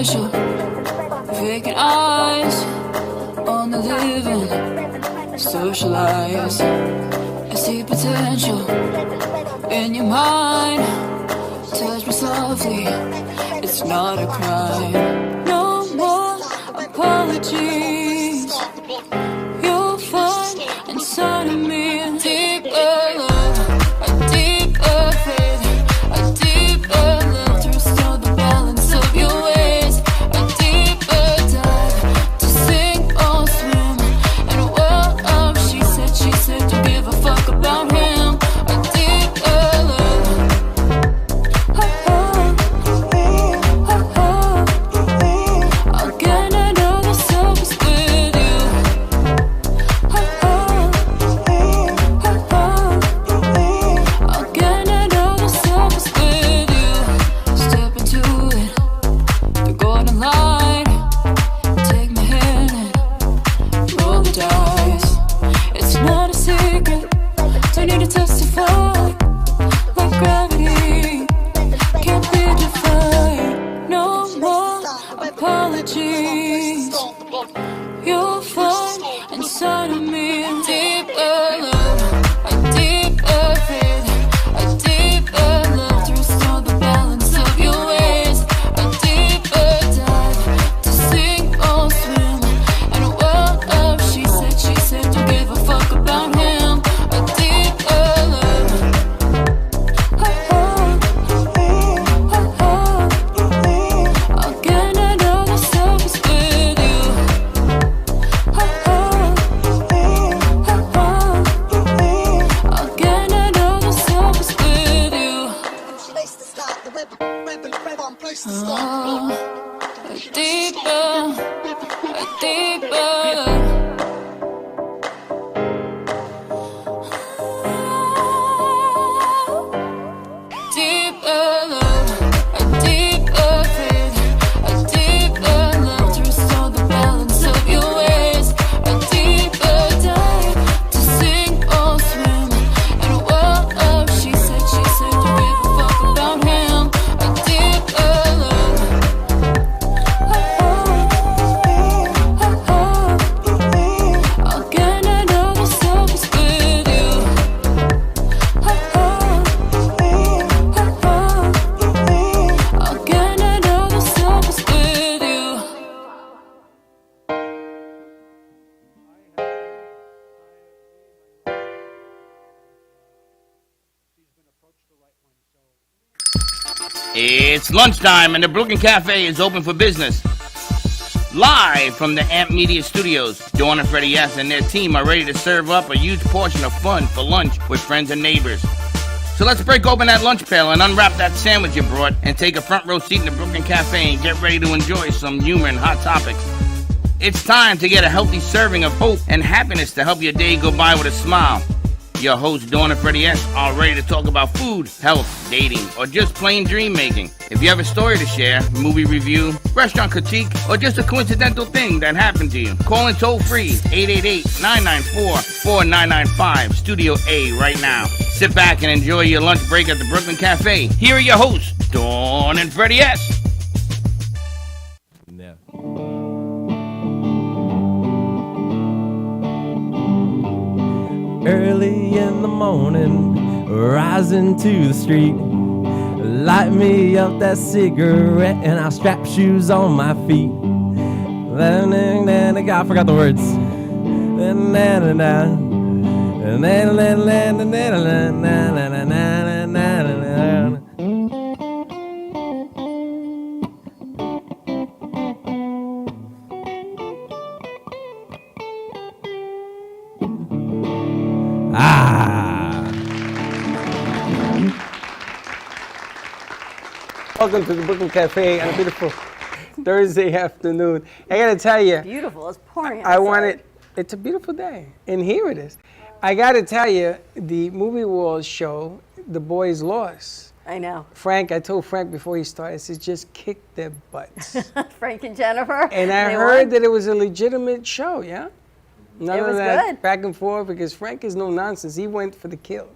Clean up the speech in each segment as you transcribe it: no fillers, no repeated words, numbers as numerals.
superficial, vacant eyes on the living, socialize. I see potential in your mind. Touch me softly, it's not a crime. No more apologies. You'll find inside of me a deeper love, a deeper faith, a deeper love to restore the balance of your ways, a deeper dive to sink or swim in a world of she said, don't give a fuck about him, a deeper love. I'll get another surface with you. I'll get another surface with you. Step into it, the golden light. Take my hand and roll the dice. It's not a secret, don't need to testify. Like gravity, can't be defied. No more apologies. You'll find inside of me a deeper love, a deeper faith, a deeper love to restore the balance of your ways, a deeper dive to sink or swim in a world of she said, don't give a fuck about him, a deeper love. I'll get another surface with you. I'll get another surface with you. A deeper, a deeper. Deeper love, a deeper faith, a deeper love to restore the balance of your ways, a deeper dive to sink or swim in a world of she said, don't give a fuck about him, a deeper love. I'll get another surface with you. I'll get another surface with you. It's lunchtime and the Brooklyn Cafe is open for business. Live from the Amp Media Studios, Dawn and Freddie S. and their team are ready to serve up a huge portion of fun for lunch with friends and neighbors. So let's break open that lunch pail and unwrap that sandwich you brought and take a front row seat in the Brooklyn Cafe and get ready to enjoy some humor and hot topics. It's time to get a healthy serving of hope and happiness to help your day go by with a smile. Your hosts, Dawn and Freddie S., are ready to talk about food, health, dating, or just plain dream making. If you have a story to share, movie review, restaurant critique, or just a coincidental thing that happened to you, call in toll free 888-994-4995, Studio A right now. Sit back and enjoy your lunch break at the Brooklyn Cafe. Here are your hosts, Dawn and Freddie S. Yeah. Early in the morning, rising to the street. Light me up that cigarette and I'll strap shoes on my feet. I forgot the words. Welcome to the Brooklyn Cafe on a beautiful Thursday afternoon. I gotta tell you, Beautiful. It's pouring outside. it's a beautiful day, and here it is. I gotta tell you, the Movie Wars show, the boys lost. I know. Frank, I told Frank before he started, I said, just kick their butts. Frank and Jennifer. And I heard that it was a legitimate show, yeah? None It of was that good. back and forth, because Frank is no nonsense. He went for the kill.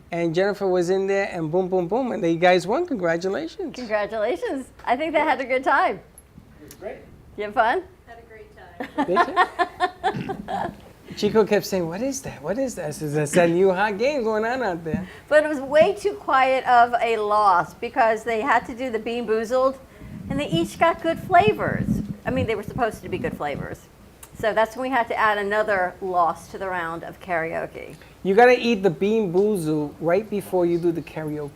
And Jennifer was in there, and boom, boom, boom, and you guys won. Congratulations. Congratulations. I think they had a good time. Great. You have fun? Chico kept saying, what is that? What is that? I said, that's that new hot game going on out there. But it was way too quiet of a loss because they had to do the Bean Boozled, and they each got good flavors. I mean, they were supposed to be good flavors. So that's when we had to add another loss to the round of karaoke. You got to eat the Bean Boozled right before you do the karaoke.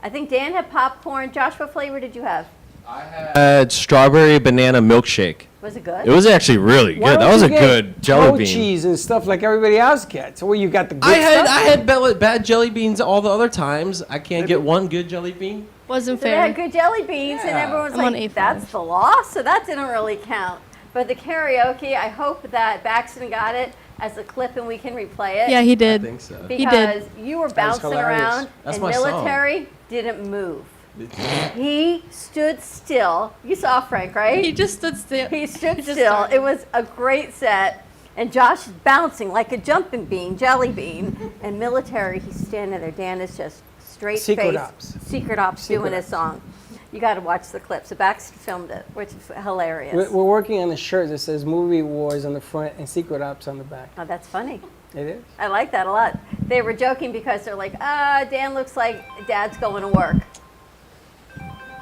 I think Dan had popcorn. Josh, what flavor did you have? I had strawberry banana milkshake. Was it good? It was actually really Why good. That don't was you a get good jelly goat bean. cheese and stuff like everybody else gets. So you got the good I stuff? had bad jelly beans all the other times. I can't get one good jelly bean. Wasn't So they had fair. good jelly beans, and Yeah. everyone's I'm on like, A5. that's the loss? So that didn't really count. But the karaoke, I hope that Baxton got it as a clip and we can replay it. Yeah, he I did. think so. He Because did. you were bouncing hilarious. around, That's and my song. military didn't move. He stood still. You saw Frank, right? He just stood still. He stood just still. started. It was a great set. And Josh is bouncing like a jumping bean, jelly bean. And military, he's standing there. Dan is just straight Secret face. Ops. Secret Ops Secret doing his Ops. song. You got to watch the clip. So Baxter filmed it, which is hilarious. We're working on a shirt that says Movie Wars on the front and Secret Ops on the back. Oh, that's funny. It is. I like that a lot. They were joking because they're like, Dan looks like Dad's going to work.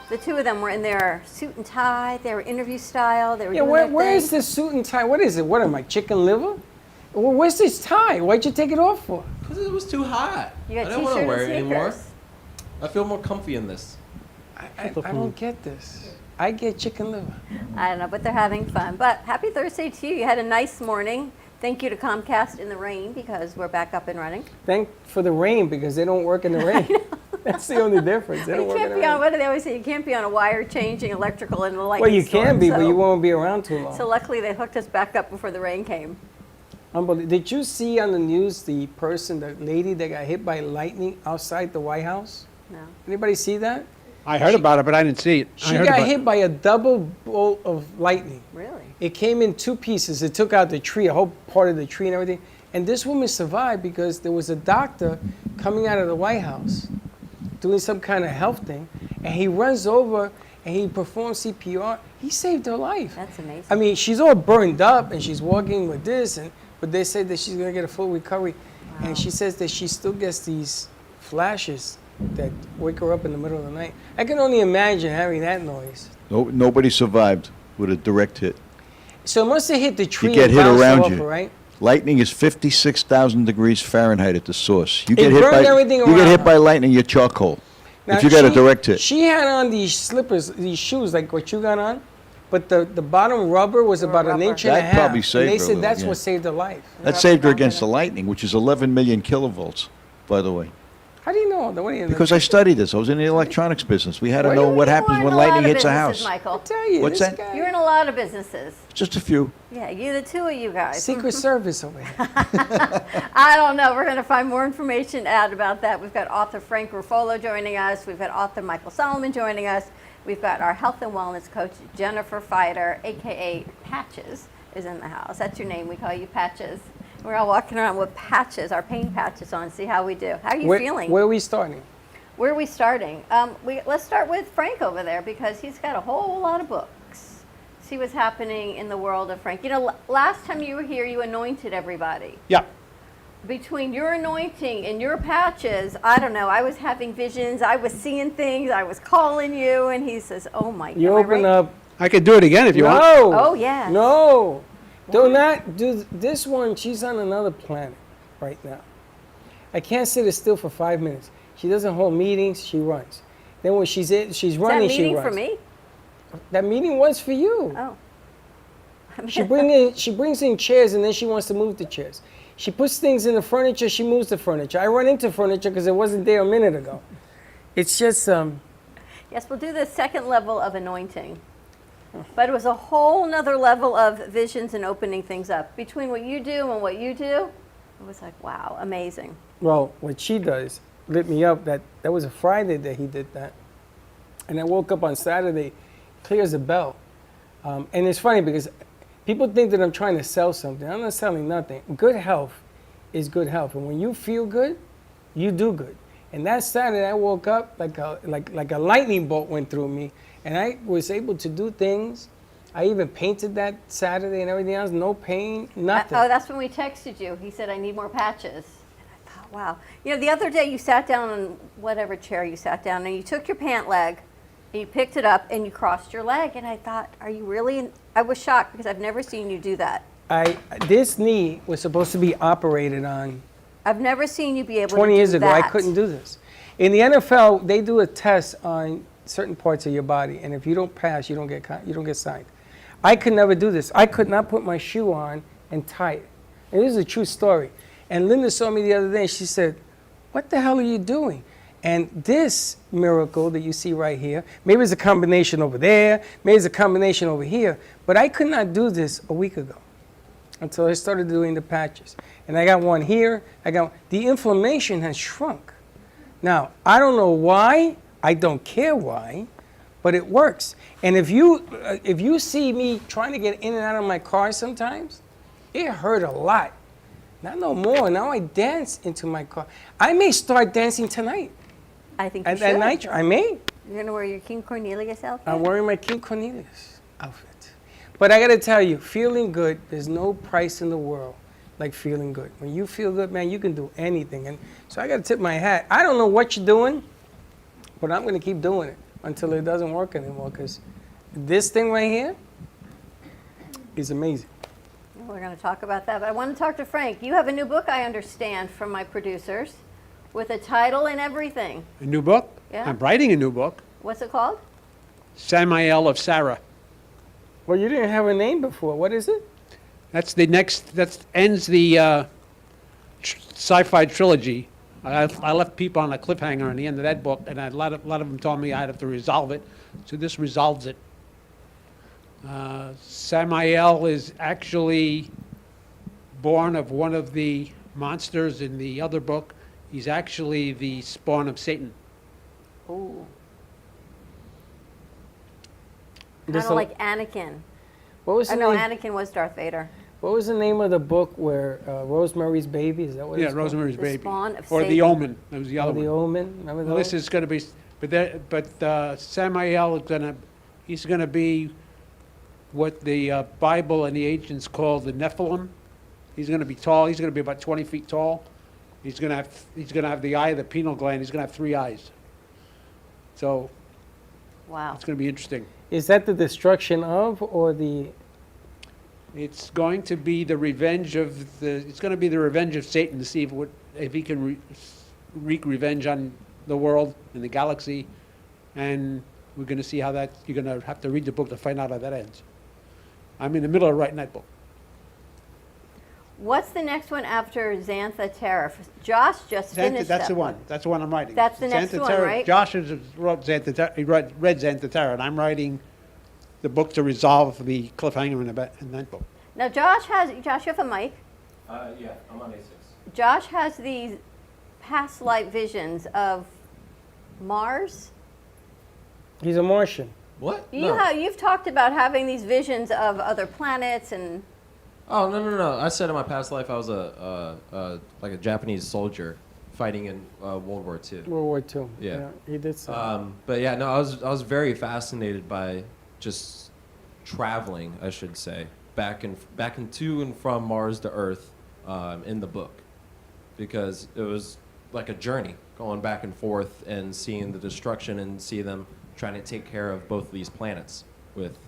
The two of them were in their suit and tie. They were interview style. They were Yeah, doing where, their where thing. is this suit and tie? What is it? What am I, chicken liver? Well, where's this tie? Why'd you take it off for? Because it was too hot. You got I don't want t-shirt to wear and it anymore. sneakers. I feel more comfy in this. I don't get this. I get chicken liver. I don't know, but they're having fun. But happy Thursday to you. You had a nice morning. Thank you to Comcast in the rain because we're back up and running. Thank for the rain because they don't work in the rain. That's the only difference. They don't You work in can't the be on, rain. what do they always say? You can't be on a wire changing electrical in the lightning Well, you can storm, be, but so- you won't be around too long. So luckily they hooked us back up before the rain came. Unbelievable. Did you see on the news the lady that got hit by lightning outside the White House? No. Anybody see that? I heard about it, but I didn't see it. She got hit by a double bolt of lightning. Really? It came in two pieces. It took out the tree, a whole part of the tree and everything. And this woman survived because there was a doctor coming out of the White House doing some kind of health thing. And he runs over and he performs CPR. He saved her life. That's amazing. I mean, she's all burned up and she's walking with this, but they say that she's going to get a full recovery. Wow. And she says that she still gets these flashes that wake her up in the middle of the night. I can only imagine having that noise. Nobody survived with a direct hit. So it must have hit the tree You get and hit bounced around off you. her, right? Lightning is 56,000 degrees Fahrenheit at the source. You It burned everything you get around hit her. by lightning, you're charcoal. Now, if you got a direct hit. She had on these slippers, these shoes, like what you got on, but the bottom rubber was They were about an rubber. inch and a That half. probably And saved they her a said little, that's yeah. what saved her life. That saved her against the lightning, which is 11 million kilovolts, by the way. How do you know? What do you know? Because I studied this. I was in the electronics business. We had to Well, know you- what you happens were when in a lot lightning of hits a businesses, house. Michael. tell you, What's this that? guy- You're in a lot of businesses. Just a few. Yeah, you, the two of you guys. Secret Service over here. I don't know. We're going to find more information out about that. We've got author Frank Ruffolo joining us. We've got author Michael Solomon joining us. We've got our health and wellness coach, Jennifer Fider, a.k.a. Patches, is in the house. That's your name. We call you Patches. We're all walking around with patches, our pain patches on, see how we do. How are you feeling? Where are we starting? Where are we starting? Let's start with Frank over there because he's got a whole lot of books. See what's happening in the world of Frank. You know, last time you were here, you anointed everybody. Yeah. Between your anointing and your patches, I don't know, I was having visions, I was seeing things, I was calling you, and he says, oh my God. You open up. I could do it again if you want. No. Oh, yes. No. Do not do this one. She's on another planet right now. I can't sit still for 5 minutes. She doesn't hold meetings. She runs. Then when she's running, Is that she meeting runs. for me? That meeting was for you. Oh. She brings in chairs and then she wants to move the chairs. She puts things in the furniture. She moves the furniture. I run into furniture because it wasn't there a minute ago. It's just Yes, we'll do the second level of anointing. But it was a whole nother level of visions and opening things up. Between what you do and what you do, it was like, wow, amazing. well, what she does lit me up. That was a Friday that he did that, and I woke up on Saturday, clear as a bell. And it's funny because people think that I'm trying to sell something. I'm not selling nothing. Good health is good health, and when you feel good, you do good. And that Saturday, I woke up like a lightning bolt went through me, and I was able to do things I even painted that Saturday and everything else. No pain, nothing. Oh, that's when we texted you. He said, I need more patches. And I thought, wow. You know, the other day you sat down on whatever chair you sat down and you took your pant leg and you picked it up and you crossed your leg. And I thought, are you really? I was shocked because I've never seen you do that. This knee was supposed to be operated on I've never seen you be able to 20 do years ago. that. I couldn't do this. In the NFL, they do a test on certain parts of your body, and if you don't pass, you don't get signed. I could never do this. I could not put my shoe on and tie it. And this is a true story. And Linda saw me the other day, and she said, "What the hell are you doing?" And this miracle that you see right here, maybe it's a combination over there, maybe it's a combination over here, but I could not do this a week ago until I started doing the patches. And I got one here. The inflammation has shrunk. Now, I don't know why. I don't care why, but it works. And if you see me trying to get in and out of my car sometimes, it hurt a lot. Not no more. Now I dance into my car. I may start dancing tonight. I think you At should. night, I may. You're going to wear your King Cornelius outfit? I'm wearing my King Cornelius outfit. But I got to tell you, feeling good, there's no price in the world like feeling good. When you feel good, man, you can do anything. And so I got to tip my hat. I don't know what you're doing, but I'm going to keep doing it until it doesn't work anymore, because this thing right here is amazing. We're going to talk about that, but I want to talk to Frank. You have a new book, I understand, from my producers, with a title and everything. A new book? Yeah. I'm writing a new book. What's it called? Samael of Sarah. Well, you didn't have a name before. What is it? That's the next, that ends the sci-fi trilogy. I left people on a cliffhanger in the end of that book, and a lot of them told me I'd have to resolve it. So this resolves it. Samael is actually born of one of the monsters in the other book. He's actually the spawn of Satan. Ooh. Kind This of a- like Anakin. What was Oh, the no, name? Anakin was Darth Vader. What was the name of the book where Rosemary's Baby? Is that what Yeah, it's called? Rosemary's The Baby. spawn of Or Satan. The Omen. That was the Oh, other The one. Omen. Remember Well, this those? is going to be, but Samael is he's going to be what the Bible and the ancients call the Nephilim. He's going to be tall. He's going to be about 20 feet tall. He's going to have the eye of the pineal gland. He's going to have 3 eyes. So Wow. it's going to be interesting. Is that the destruction of, or the? It's going to be the revenge of it's going to be the revenge of Satan to see if he can wreak revenge on the world and the galaxy, and we're going to see how that. You're going to have to read the book to find out how that ends. I'm in the middle of writing that book. What's the next one after Xantha Terra? Josh just finished That's that the one. That's the one I'm writing. That's the next one, Terra. right? Josh wrote Xantha Terra. He read Xantha Terra, and I'm writing the book to resolve the cliffhanger in that book. Now, Josh, you have a mic. Yeah, I'm on A6. Josh has these past life visions of Mars. He's a Martian. What? You've talked about having these visions of other planets and. Oh, no. I said in my past life I was like a Japanese soldier fighting in World War II. World War II. Yeah. He did so. But yeah, no, I was very fascinated by just traveling, I should say, back and to and from Mars to Earth in the book, because it was like a journey going back and forth and seeing the destruction and see them trying to take care of both of these planets with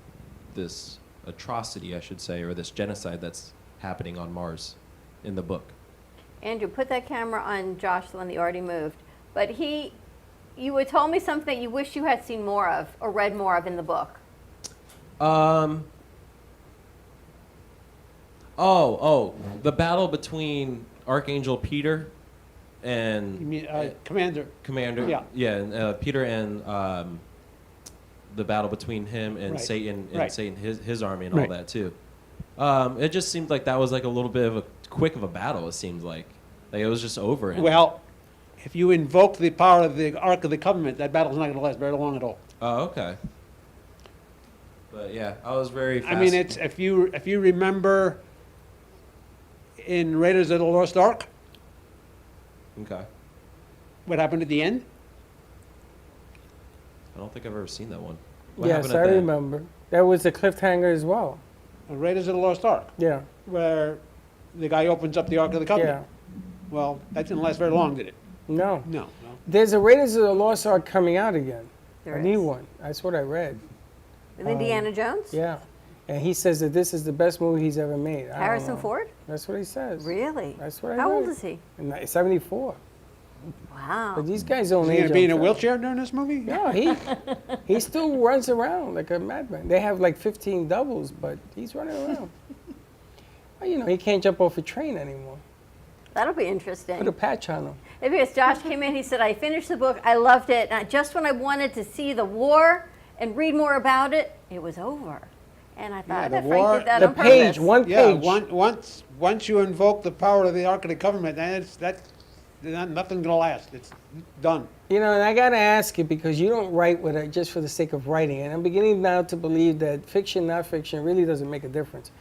this atrocity, I should say, or this genocide that's happening on Mars in the book. Andrew, put that camera on Jocelyn. He already moved. But you had told me something that you wish you had seen more of or read more of in the book. The battle between Archangel Peter and You mean Commander? Commander. Yeah. And Peter and the battle between him and Right. Satan and Right. Satan, his army and Right. all that too. It just seemed like that was like a little bit of a quick of a battle. It seemed like it was just over. And, Well, if you invoke the power of the Ark of the Covenant, that battle's not going to last very long at all. oh, okay. But yeah, I was very. I mean, it's if you remember in Raiders of the Lost Ark, okay. what happened at the end? I don't think I've ever seen that one. What Yes, happened I at the end? remember. That was a cliffhanger as well. Raiders of the Lost Ark, Yeah, where the guy opens up the Ark of the yeah. Covenant. Well, that didn't last very long, did it? No. No. There's a Raiders of the Lost Ark coming out again. There A new is. one. That's what I read. With Indiana Jones? Yeah. And he says that this is the best movie he's ever made. I don't Harrison know. Ford? That's what he says. Really? That's what I How old read. is he? 74. Wow. But these guys don't Is he age going to be in a on film. wheelchair during this movie? No, he still runs around like a madman. They have like 15 doubles, but he's running around. Well, you know, he can't jump off a train anymore. That'll be Put a interesting. patch on him. Because Josh came in, he said, I finished the book, I loved it, and just when I wanted to see the war and read more about it, it was over. And I thought the that Frank war- did that The on page, purpose. one Yeah, page. once you invoke the power of the Ark of the Covenant, then nothing's going to last. It's done. You know, and I got to ask you because you don't write with it just for the sake of writing. And I'm beginning now to believe that fiction, not fiction, really doesn't make a difference.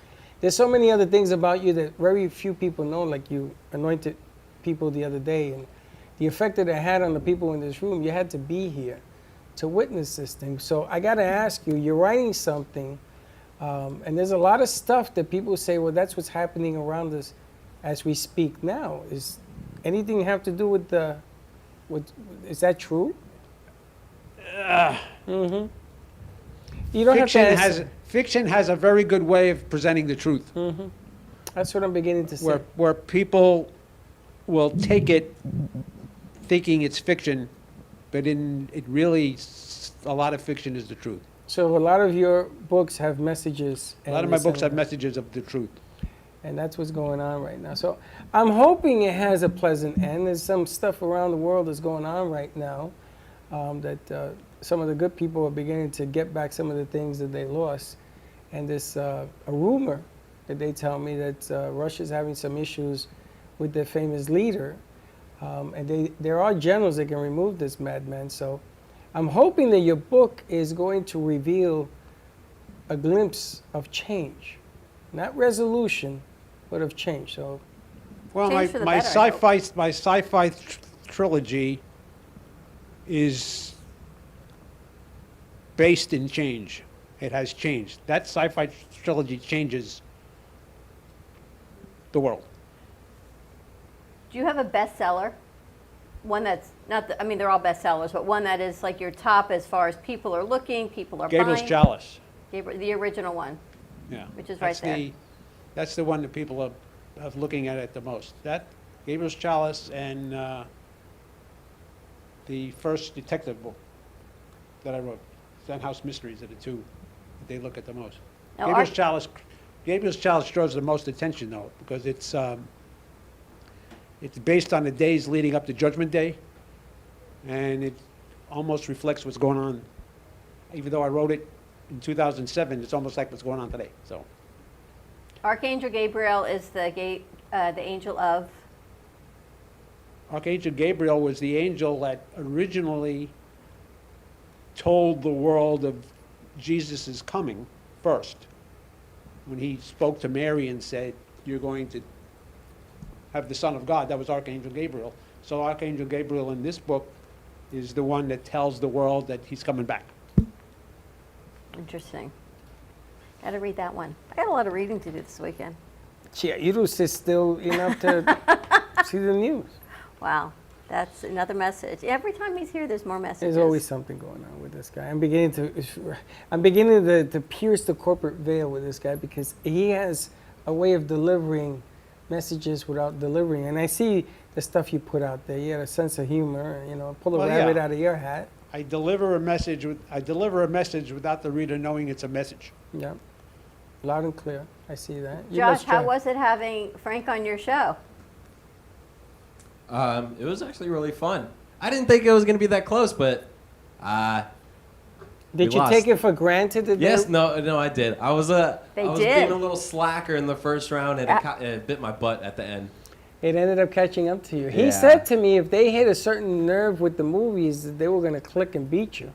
There's so many other things about you that very few people know, like you anointed people the other day. And the effect that it had on the people in this room, you had to be here to witness this thing. So I got to ask you, you're writing something, and there's a lot of stuff that people say, well, that's what's happening around us as we speak now. Is anything have to do with the, is that true? You don't have to answer. Fiction has a very good way of presenting the truth, That's what I'm beginning to say. where people will take it thinking it's fiction, but a lot of fiction is the truth. So a lot of your books have messages. A lot of my books have messages of the truth. And that's what's going on right now. So I'm hoping it has a pleasant end. There's some stuff around the world that's going on right now that some of the good people are beginning to get back some of the things that they lost. And there's a rumor that they tell me that Russia's having some issues with their famous leader. And there are generals that can remove this madman. So I'm hoping that your book is going to reveal a glimpse of change. Not resolution, but of change. So Well, Change for the my better, I hope. sci-fi trilogy is based in change. It has changed. That sci-fi trilogy changes the world. Do you have a bestseller? One that's not, I mean, they're all bestsellers, but one that is like your top as far as people are looking, people are Gabriel's buying? Chalice. The original one. Yeah. Which is right there. That's the one that people are looking at it the most. That, Gabriel's Chalice, and the first detective book that I wrote, Stenhouse Mysteries, are the two that they look at the most. Now, Gabriel's Chalice draws the most attention, though, because it's based on the days leading up to Judgment Day, and it almost reflects what's going on. Even though I wrote it in 2007, it's almost like what's going on today. So, Archangel Gabriel is the angel of. Archangel Gabriel was the angel that originally told the world of Jesus' coming first. When he spoke to Mary and said, "You're going to have the Son of God," that was Archangel Gabriel. So Archangel Gabriel in this book is the one that tells the world that he's coming back. Interesting. Got to read that one. I got a lot of reading to do this weekend. yeah, you don't sit still enough to see the news. Wow, that's another message. Every time he's here, there's more messages. There's always something going on with this guy. I'm beginning to pierce the corporate veil with this guy because he has a way of delivering messages without delivering. And I see the stuff you put out there. You have a sense of humor. You know, pull a Well, rabbit yeah. out of your hat. I deliver a message without the reader knowing it's a message. Yeah, loud and clear. I see that. You Josh, must how try. was it having Frank on your show? It was actually really fun. I didn't think it was going to be that close, but Did we you lost. take it for granted that yes, they- no, I did. I was They being did. a little slacker in the first round, and it bit my butt at the end. It ended up catching up to you. He Yeah. said to me if they hit a certain nerve with the movies, that they were going to click and beat you.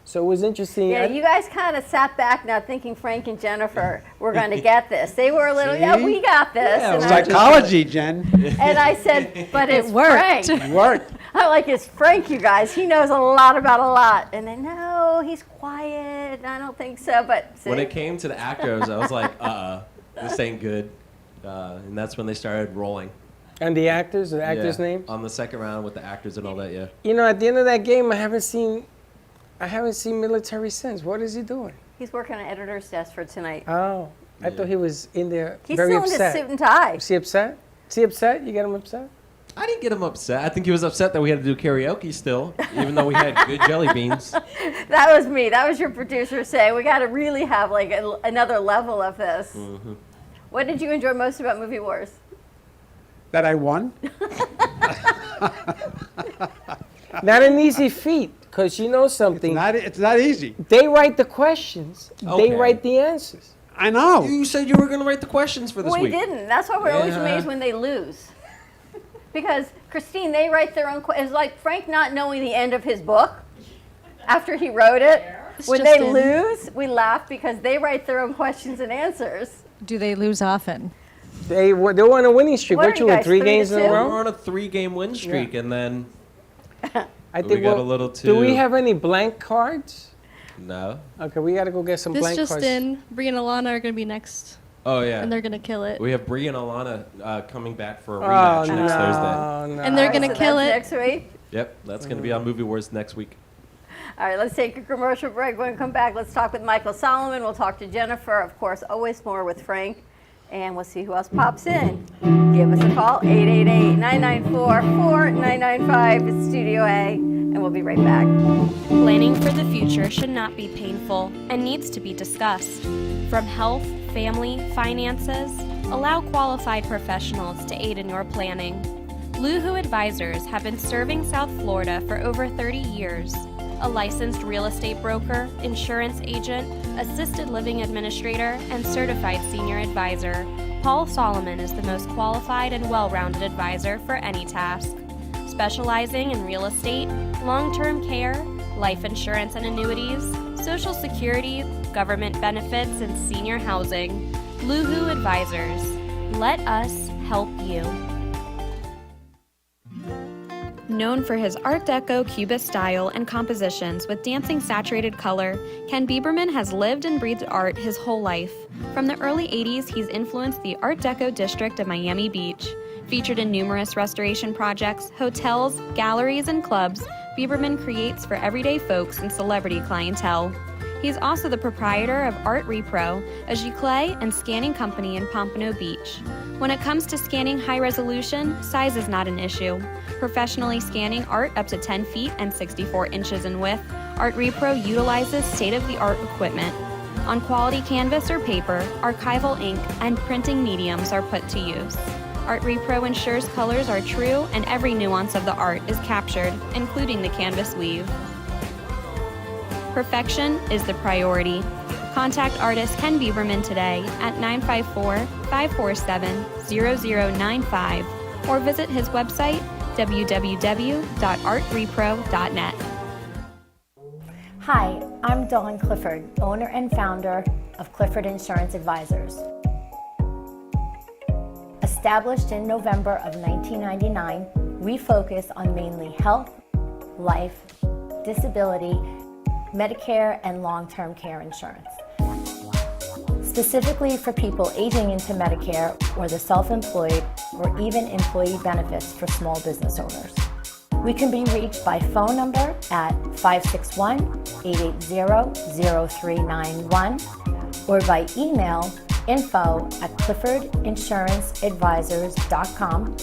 So it was interesting. Yeah, you guys kind of sat back now thinking Frank and Jennifer were going to get this. They were a little, yeah, See? we got this. Yeah, and, well, I, Psychology, Jen. and I said, but it's worked. Frank. It worked. I'm like, it's Frank, you guys. He knows a lot about a lot. And then, no, he's quiet. I don't think so. But see? When it came to the actors, I was like, this ain't good. And that's when they started rolling. And the actors Yeah, names? on the second round with the actors and all that, yeah. You know, at the end of that game, I haven't seen military since. What is he doing? He's working on editor's desk for tonight. Oh, I thought he was in there He's very still in upset. his suit and tie. Is he upset? Is he upset? You get him upset? I didn't get him upset. I think he was upset that we had to do karaoke still, even though we had good jelly beans. That was me. That was your producer saying, we got to really have like another level of this. Mm-hmm. What did you enjoy most about Movie Wars? That I won? Not an easy feat, because you know something. It's not easy. They write the questions. Okay. They write the answers. I know. You said you were going to write the questions for this We week. didn't. That's why we're always Yeah. amazed when they lose. Because, Christine, they write their own questions. It's like Frank not knowing the end of his book after he wrote it. When they lose, we laugh because they write their own questions and answers. Do they lose often? They're on a winning streak. What Weren't are you you in guys, 3 3 to games in a 2? We're row? on a 3-game win streak, and then I we think got we'll- a little Do we too- have any blank cards? no. Okay, we got to go get some This blank just cards. in, Bree and Alana are going to be next, Oh yeah. and they're going to kill it. We have Bree and Alana coming back for a Oh, rematch no, next Thursday. no. And they're All right, going to so kill it. that's next week. Yep, that's going to be on Movie Wars next week. All right, let's take a commercial break. When we come back, let's talk with Michael Solomon. We'll talk to Jennifer. Of course, always more with Frank. And we'll see who else pops in. Give us a call, 888-994-4995. It's Studio A, and we'll be right back. Planning for the future should not be painful and needs to be discussed. From health, family, finances, allow qualified professionals to aid in your planning. Luhu Advisors have been serving South Florida for over 30 years. A licensed real estate broker, insurance agent, assisted living administrator, and certified senior advisor, Paul Solomon is the most qualified and well-rounded advisor for any task. Specializing in real estate, long-term care, life insurance and annuities, Social Security, government benefits, and senior housing. Luhu Advisors. Let us help you. Known for his Art Deco Cubist style and compositions with dancing saturated color, Ken Bieberman has lived and breathed art his whole life. From the early 80s, he's influenced the Art Deco district of Miami Beach. Featured in numerous restoration projects, hotels, galleries, and clubs, Bieberman creates for everyday folks and celebrity clientele. He's also the proprietor of Art Repro, a giclée and scanning company in Pompano Beach. When it comes to scanning high resolution, size is not an issue. Professionally scanning art up to 10 feet and 64 inches in width, Art Repro utilizes state-of-the-art equipment. On quality canvas or paper, archival ink and printing mediums are put to use. Art Repro ensures colors are true and every nuance of the art is captured, including the canvas weave. Perfection is the priority. Contact artist Ken Bieberman today at 954-547-0095 or visit his website www.artrepro.net. Hi, I'm Dawn Clifford, owner and founder of Clifford Insurance Advisors. Established in November of 1999, we focus on mainly health, life, disability, Medicare, and long-term care insurance. Specifically for people aging into Medicare or the self-employed or even employee benefits for small business owners. We can be reached by phone number at 561-880-0391 or by email info@cliffordinsuranceadvisors.com.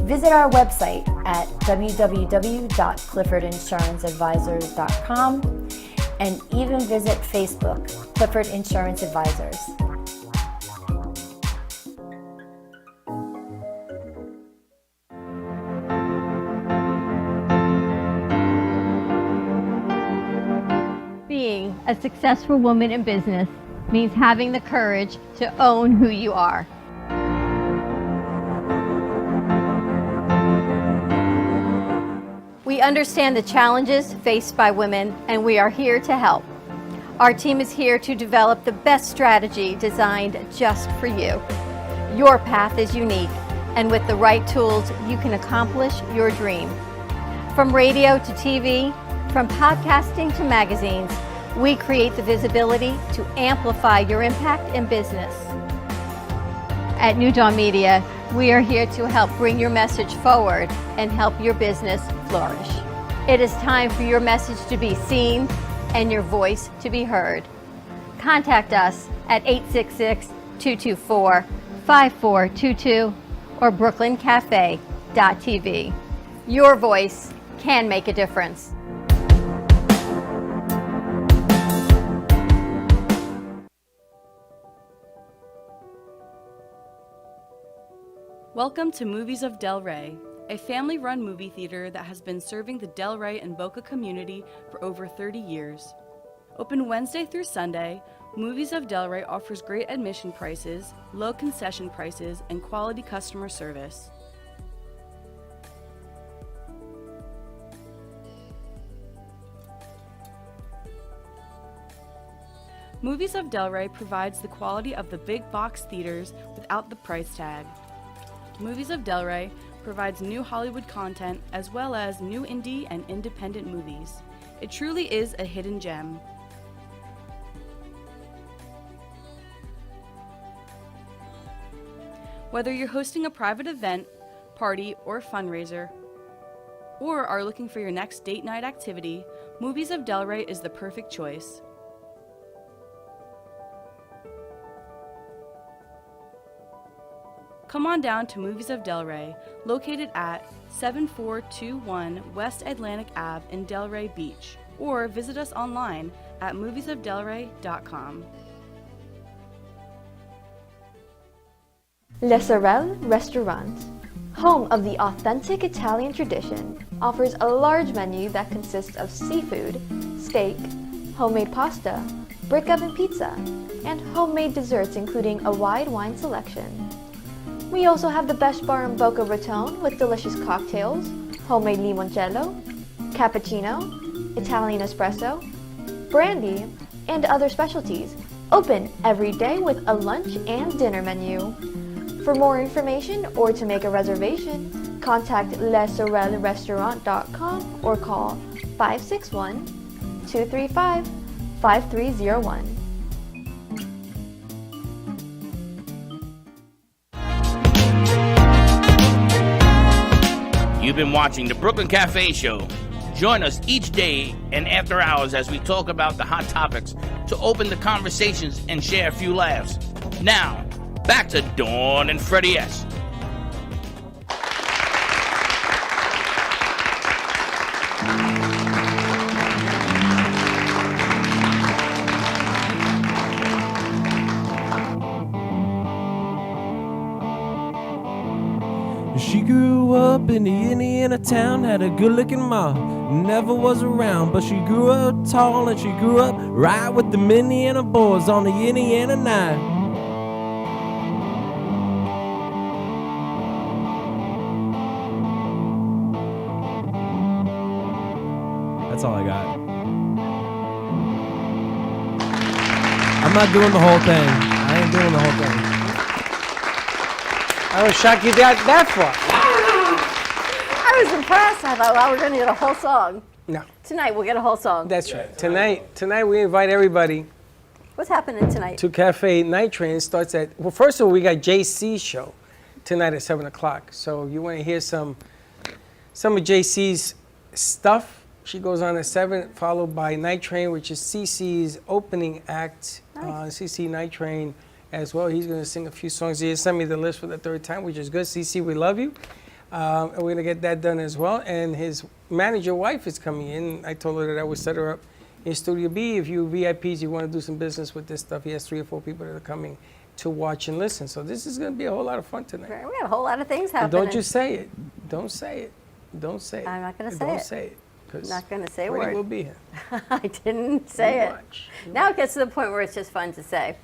Visit our website at www.cliffordinsuranceadvisors.com and even visit Facebook, Clifford Insurance Advisors. Being a successful woman in business means having the courage to own who you are. We understand the challenges faced by women, and we are here to help. Our team is here to develop the best strategy designed just for you. Your path is unique, and with the right tools, you can accomplish your dream. From radio to TV, from podcasting to magazines, we create the visibility to amplify your impact in business. At New Dawn Media, we are here to help bring your message forward and help your business flourish. It is time for your message to be seen and your voice to be heard. Contact us at 866-224-5422 or brooklyncafe.tv. Your voice can make a difference. Welcome to Movies of Del Rey, a family-run movie theater that has been serving the Del Rey and Boca community for over 30 years. Open Wednesday through Sunday, Movies of Del Rey offers great admission prices, low concession prices, and quality customer service. Movies of Del Rey provides the quality of the big box theaters without the price tag. Movies of Del Rey provides new Hollywood content as well as new indie and independent movies. It truly is a hidden gem. Whether you're hosting a private event, party, or fundraiser, or are looking for your next date night activity, Movies of Del Rey is the perfect choice. Come on down to Movies of Del Rey, located at 7421 West Atlantic Ave in Delray Beach, or visit us online at moviesofdelray.com. Le Sorel Restaurant, home of the authentic Italian tradition, offers a large menu that consists of seafood, steak, homemade pasta, brick oven pizza, and homemade desserts including a wide wine selection. We also have the best bar in Boca Raton with delicious cocktails, homemade limoncello, cappuccino, Italian espresso, brandy, and other specialties. Open every day with a lunch and dinner menu. For more information or to make a reservation, contact lesorelrestaurant.com or call 561-235-5301. You've been watching the Brooklyn Cafe Show. Join us each day and after hours as we talk about the hot topics to open the conversations and share a few laughs. Now, back to Dawn and Freddie S. She grew up in the Indiana town, had a good-looking mom, never was around, but she grew up tall and she grew up right with the Indiana boys on the Indiana 9. That's all I got. I'm not doing the whole thing. I ain't doing the whole thing. I was shocked you got that far. I was impressed. I thought, well, we're going to get a whole song. No. Tonight we'll get a whole song. That's right. Tonight we invite everybody What's happening tonight? to Cafe Night Train. It starts at, well, first of all, we got JC's show tonight at 7 o'clock. So you want to hear some of JC's stuff. She goes on at 7, followed by Night Train, which is CC's opening act. Nice. CC Night Train as well. He's going to sing a few songs. He sent me the list for the third time, which is good. CC, we love you. And we're going to get that done as well. And his manager wife is coming in. I told her that I would set her up in Studio B. If you VIPs, you want to do some business with this stuff, he has 3 or 4 people that are coming to watch and listen. So this is going to be a whole lot of fun tonight. We got a whole lot of things And happening. don't just say it. Don't say it. Don't say it. I'm not gonna say Don't it. say it. 'Cause Not going to say a Freddie word. will be here. I didn't say You it. watch. Now it gets to the point where it's just fun to say.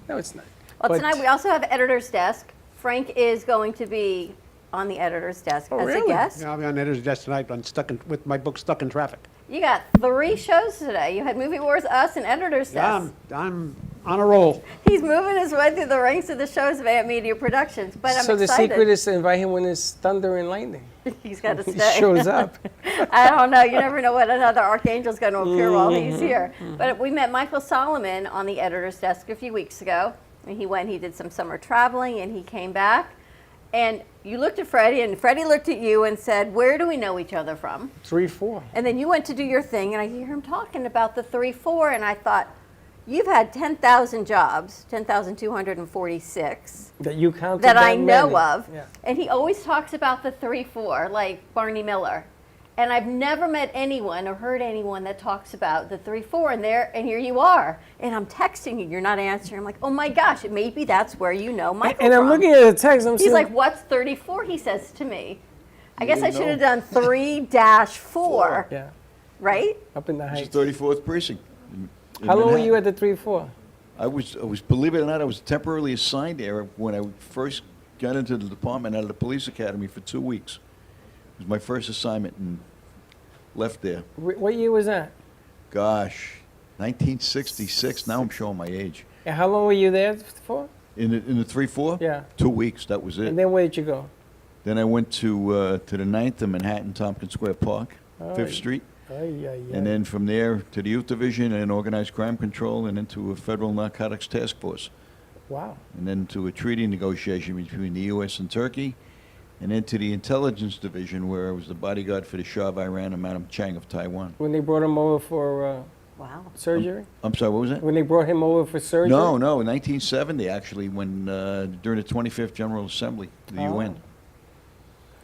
No, it's not. Well, But- tonight we also have editor's desk. Frank is going to be on the editor's desk Oh, as really? a guest. Yeah, I'll be on editor's desk tonight. I'm with my book Stuck in Traffic. You got 3 shows today. You had Movie Wars, us, and editor's Yeah, desk. I'm On a roll. He's moving his way through the ranks of the shows of Ant Media Productions, but I'm so the excited. secret is to invite him when it's thunder and lightning. He's got to He stay. shows up. I don't know. You never know what another archangel's going to appear while he's here. But we met Michael Solomon on the editor's desk a few weeks ago. And he did some summer traveling, and he came back. And you looked at Freddie, and Freddie looked at you and said, where do we know each other from? 3-4. And then you went to do your thing, and I hear him talking about the 3-4, and I thought, you've had 10,000 jobs, 10,246. That you counted That I know many. of. Yeah. And he always talks about the 3-4, like Barney Miller. And I've never met anyone or heard anyone that talks about the 3-4, and here you are. And I'm texting you, you're not answering. I'm like, oh my gosh, maybe that's where you know Michael And I'm from. looking at the text. I'm He's saying, like, what's 34? He says to me. I guess I didn't should have know. done 3-4, yeah, right? up in the It's heights. the 34th precinct. in How long were Manhattan. you at the 3-4? I was, believe it or not, I was temporarily assigned there when I first got into the department out of the police academy for 2 weeks. It was my first assignment and left there. What year was that? Gosh, 1966. Now I'm showing my age. And how long were you there for? In the 3-4? Yeah. 2 weeks. That was it. And then where did you go? Then I went to the 9th in Manhattan, Tompkins Square Park, Oh, 5th Street. Ay, ay, And ay. then from there to the Youth Division and Organized Crime Control and into a Federal Narcotics Task Force. Wow. And then to a treaty negotiation between the U.S. and Turkey, and then to the Intelligence Division where I was the bodyguard for the Shah of Iran and Madam Chang of Taiwan. When they brought him over for Wow. surgery? I'm sorry, what was that? When they brought him over for surgery? No, in 1970 actually, when during the 25th General Assembly, the Oh. UN.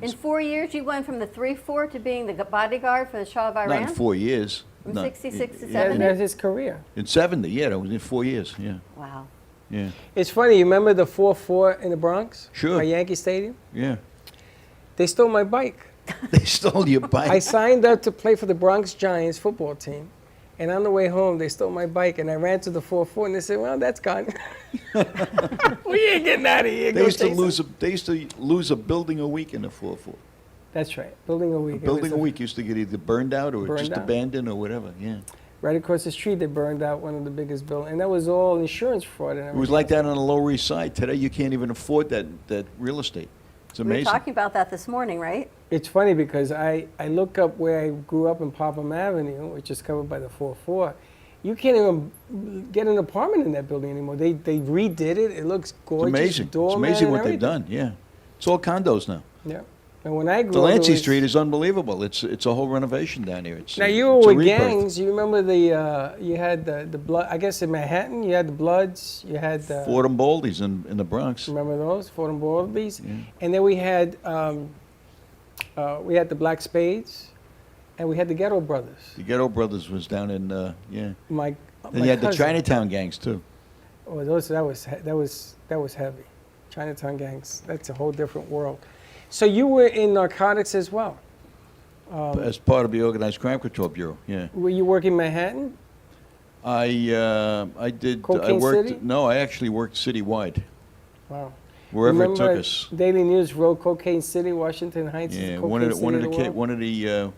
In 4 years, you went from the 3-4 to being the bodyguard for the Shah of Iran? Not in 4 years. From No, 66 to in- 70? That's his career. In 70, yeah, that was in 4 years, yeah, Wow. yeah, It's funny, you remember the 4-4 in the Bronx? Sure. At Yankee Stadium? yeah. They stole my bike. They stole your bike. I signed up to play for the Bronx Giants football team. And on the way home, they stole my bike, and I ran to the 4-4, and they said, well, that's gone. We ain't getting out of here. They Go used to chase lose them. they used to lose a building a week in the 4-4. That's right, building a week. A It was building a week used to get either burned out or Burned just out. abandoned or whatever, yeah. Right across the street, they burned out one of the biggest buildings. And that was all insurance fraud and It everything. was like that on the Lower East Side. Today, you can't even afford that real estate. It's We were amazing. talking about that this morning, right? It's funny because I look up where I grew up in Popham Avenue, which is covered by the 4-4. You can't even get an apartment in that building anymore. They redid it. It looks It's gorgeous. amazing. It's Doorman amazing and what they've everything. done, yeah. It's all condos now. Yeah. And when I grew up, Delancey it was- Street is unbelievable. It's a whole renovation down here. It's, Now you it's were a with rebirth. gangs. You remember you had the blood. I guess in Manhattan, you had the Bloods. You had the. Fordham Baldies in the Bronx. Remember those Fordham Baldies? Yeah. And then we had the Black Spades, and we had the Ghetto Brothers. The Ghetto Brothers was down in, yeah. My Then you had the cousin. Chinatown gangs, too. Oh, that was heavy. Chinatown gangs. That's a whole different world. So you were in narcotics as well. As part of the Organized Crime Control Bureau, yeah. Were you working in Manhattan? I did, I Cocaine worked, City? no, I actually worked citywide, Wow. wherever it Remember took us. Daily News wrote Cocaine City, Washington Heights. is Yeah, the one cocaine of the, one of city the, of ki- world? one of the,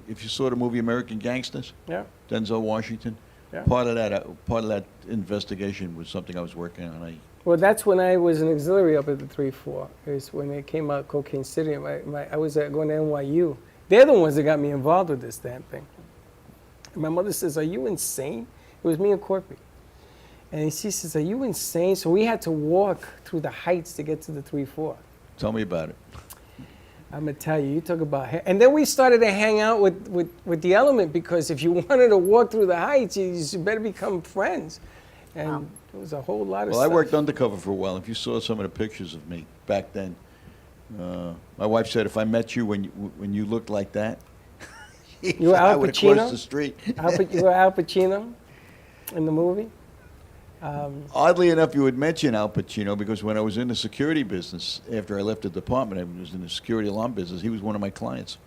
if you saw the movie American Gangsters, Yeah. Denzel Washington, Yeah. part of that investigation was something I was working on. Well, that's when I was an auxiliary up at the 3-4. Is when it came out Cocaine City. I was going to NYU. They're the ones that got me involved with this damn thing. And my mother says, "Are you insane?" It was me and Corpy. And she says, "Are you insane?" So we had to walk through the heights to get to the 3-4. Tell me about it. I'm gonna tell you, you talk about, and then we started to hang out with the Element, because if you wanted to walk through the heights, you better become friends. And it was a whole lot of Well, stuff. I worked undercover for a while. If you saw some of the pictures of me back then, my wife said if I met you when you looked like that, You were I Al would Pacino? cross the street. You were Al Pacino in the movie? Oddly enough, you would mention Al Pacino because when I was in the security business, after I left the department, I was in the security alarm business. He was one of my clients.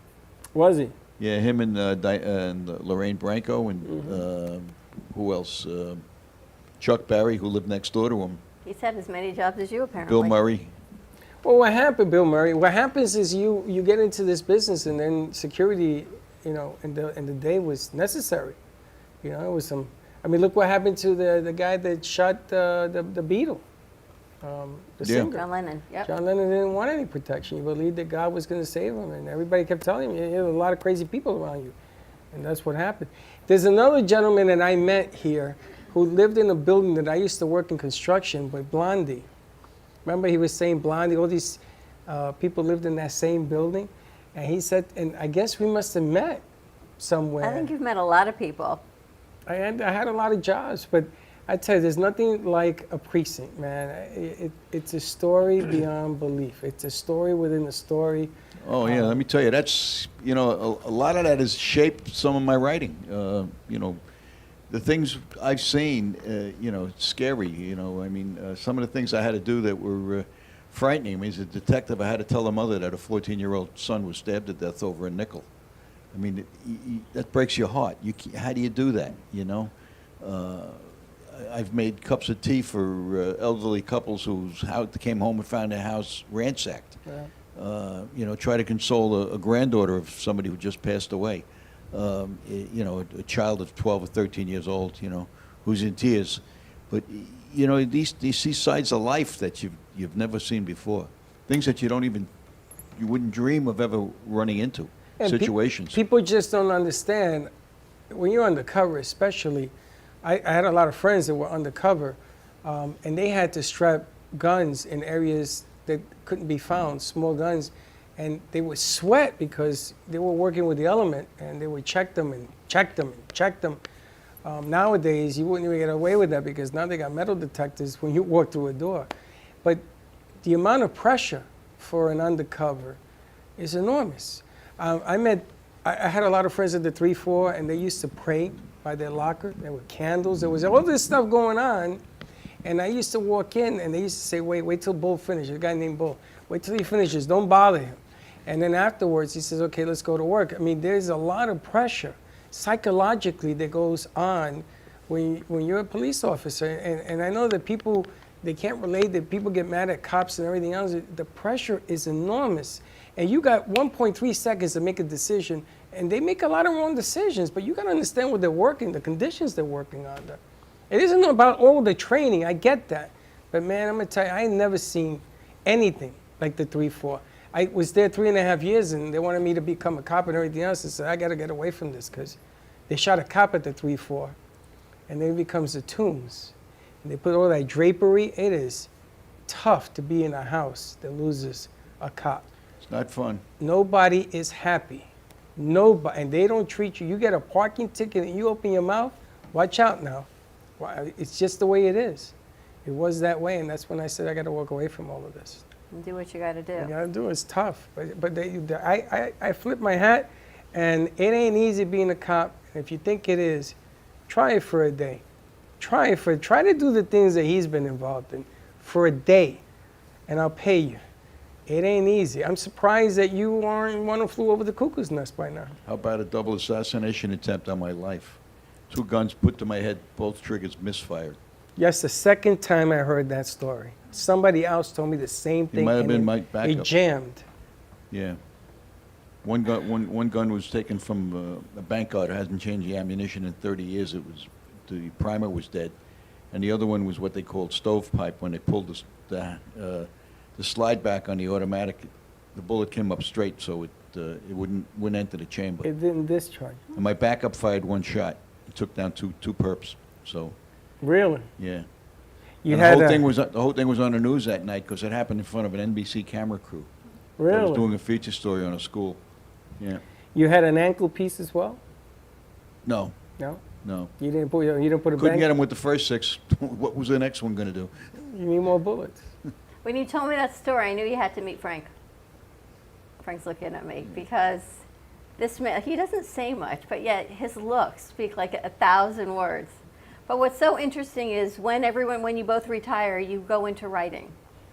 Was he? Yeah, him and Lorraine Branco and Mm-hmm. who else? Chuck Barry, who lived next door to him. He's had as many jobs as you, apparently. Bill Murray. Well, what happened, Bill Murray? What happens is you get into this business, and then security, in the day was necessary. It was some I mean, look what happened to the guy that shot the Beatle, the singer. John Lennon. Yep. John Lennon didn't want any protection. He believed that God was going to save him, and everybody kept telling him, "There are a lot of crazy people around you," and that's what happened. There's another gentleman that I met here who lived in a building that I used to work in construction with Blondie. Remember, he was saying Blondie. All these people lived in that same building, and he said, and I guess we must have met somewhere. I think you've met a lot of people. I had a lot of jobs, but I tell you, there's nothing like a precinct, man. It's a story beyond belief. It's a story within a story. Oh, yeah, let me tell you, that's, you know, a lot of that has shaped some of my writing. You know, the things I've seen, you know, it's scary, you know. I mean, some of the things I had to do that were frightening. I mean, as a detective, I had to tell a mother that a 14-year-old son was stabbed to death over a nickel. I mean, that breaks your heart. How do you do that, you know? I've made cups of tea for elderly couples whose house came home and found their house ransacked. Yeah. You know, try to console a granddaughter of somebody who just passed away. You know, a child of 12 or 13 years old, you know, who's in tears. But, you know, these see sides of life that you've never seen before. Things that you wouldn't dream of ever running into. And situations. People just don't understand, when you're undercover especially, I had a lot of friends that were undercover, and they had to strap guns in areas that couldn't be found, small guns, and they would sweat because they were working with the element, and they would check them and check them and check them. Nowadays, you wouldn't even get away with that because now they got metal detectors when you walk through a door. But the amount of pressure for an undercover is enormous. I had a lot of friends at the 3-4, and they used to pray by their locker. There were candles. There was all this stuff going on. And I used to walk in, and they used to say, wait till Bull finishes. A guy named Bull. Wait till he finishes. Don't bother him. And then afterwards, he says, okay, let's go to work. I mean, there's a lot of pressure psychologically that goes on when you're a police officer. And I know that people, they can't relate, that people get mad at cops and everything else. The pressure is enormous. And you got 1.3 seconds to make a decision, and they make a lot of wrong decisions, but you got to understand what they're working, the conditions they're working under. It isn't about all the training, I get that. But man, I'm going to tell you, I ain't never seen anything like the 3-4. I was there 3.5 years, and they wanted me to become a cop and everything else. I said, I got to get away from this, because they shot a cop at the 3-4, and then it becomes the Tombs. And they put all that drapery. It is tough to be in a house that loses a cop. It's not fun. Nobody is happy. Nobody, and they don't treat you. You get a parking ticket and you open your mouth, watch out now. It's just the way it is. It was that way, and that's when I said I got to walk away from all of this. And do what you got to do. You got to do it. It's tough, but I flip my hat, and it ain't easy being a cop. And if you think it is, try it for a day. Try to do the things that he's been involved in for a day, and I'll pay you. It ain't easy. I'm surprised that you aren't one who flew over the cuckoo's nest by now. How about a double assassination attempt on my life? 2 guns put to my head, both triggers misfired. Yes, the second time I heard that story. Somebody else told me the same thing. It might have been my It backup. jammed. Yeah. One gun was taken from a bank guard who hasn't changed the ammunition in 30 years. The primer was dead. And the other one was what they called stovepipe. When they pulled the slide back on the automatic, the bullet came up straight, so it wouldn't enter the chamber. It didn't discharge. And my backup fired 1 shot. It took down two perps. So Really? yeah. You And had the whole thing was on the news that night because it happened in front of an NBC camera crew. I Really? was doing a feature story on a school. Yeah. You had an ankle piece as well? No. No? No. You didn't put a Couldn't bang? get him with the first 6. What was the next one going to do? You need more bullets. When you told me that story, I knew you had to meet Frank. Frank's looking at me because this man, he doesn't say much, but yet his looks speak like 1,000 words. But what's so interesting is when you both retire, you go into writing.